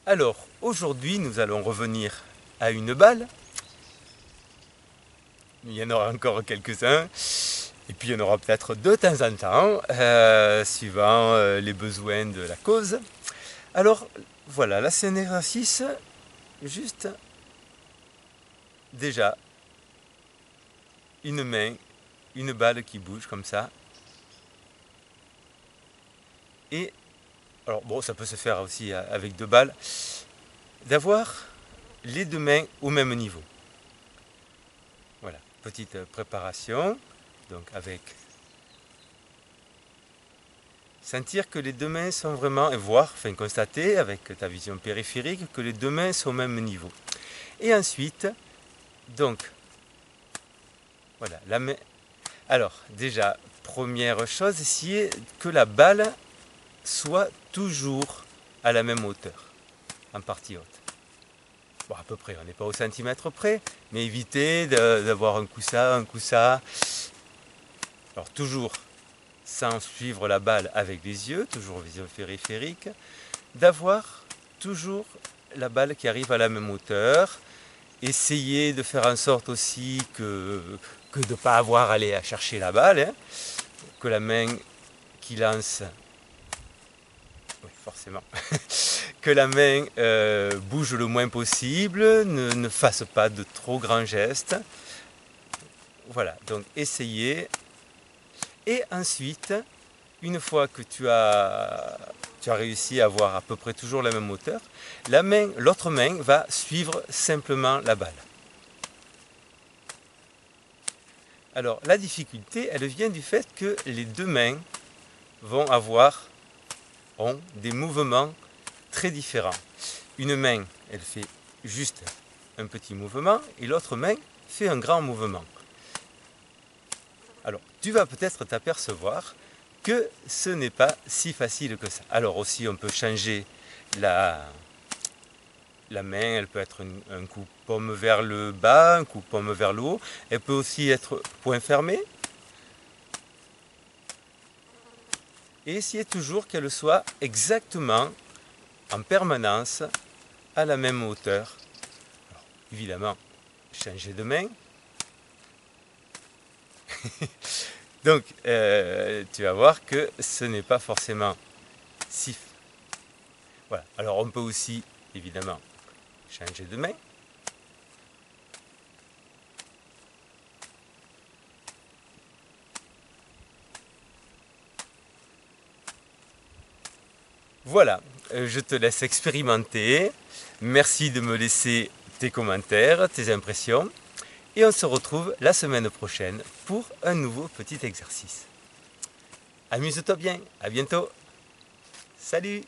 Alors, aujourd'hui, nous allons revenir à une balle. Il y en aura encore quelques-uns. Et puis, il y en aura peut-être de temps en temps, suivant les besoins de la cause. Alors, voilà, là, c'est un exercice juste, déjà, une main, une balle qui bouge comme ça. Et, alors, bon, ça peut se faire aussi avec deux balles. D'avoir les deux mains au même niveau. Voilà, petite préparation, donc avec sentir que les deux mains sont vraiment, et voir, enfin constater avec ta vision périphérique que les deux mains sont au même niveau. Et ensuite, donc, voilà, la main. Alors, déjà, première chose, essayer que la balle soit toujours à la même hauteur, en partie haute. Bon, à peu près, on n'est pas au centimètre près, mais éviter d'avoir un coup ça, un coup ça. Alors toujours sans suivre la balle avec les yeux, toujours vision périphérique, d'avoir toujours la balle qui arrive à la même hauteur. Essayer de faire en sorte aussi que de ne pas avoir à aller à chercher la balle, hein, que la main qui lance, oui forcément, que la main bouge le moins possible, ne fasse pas de trop grands gestes. Voilà, donc essayez. Et ensuite, une fois que tu as réussi à avoir à peu près toujours la même hauteur, l'autre main va suivre simplement la balle. Alors la difficulté, elle vient du fait que les deux mains ont des mouvements très différents. Une main, elle fait juste un petit mouvement et l'autre main fait un grand mouvement. Alors, tu vas peut-être t'apercevoir que ce n'est pas si facile que ça. Alors aussi, on peut changer la main, elle peut être un coup paume vers le bas, un coup paume vers le haut. Elle peut aussi être poing fermé. Et essayer toujours qu'elle soit exactement, en permanence, à la même hauteur. Alors, évidemment, changer de main. Donc, tu vas voir que ce n'est pas forcément si... Voilà. Alors, on peut aussi, évidemment, changer de main. Voilà, je te laisse expérimenter. Merci de me laisser tes commentaires, tes impressions. Et on se retrouve la semaine prochaine pour un nouveau petit exercice. Amuse-toi bien, à bientôt. Salut!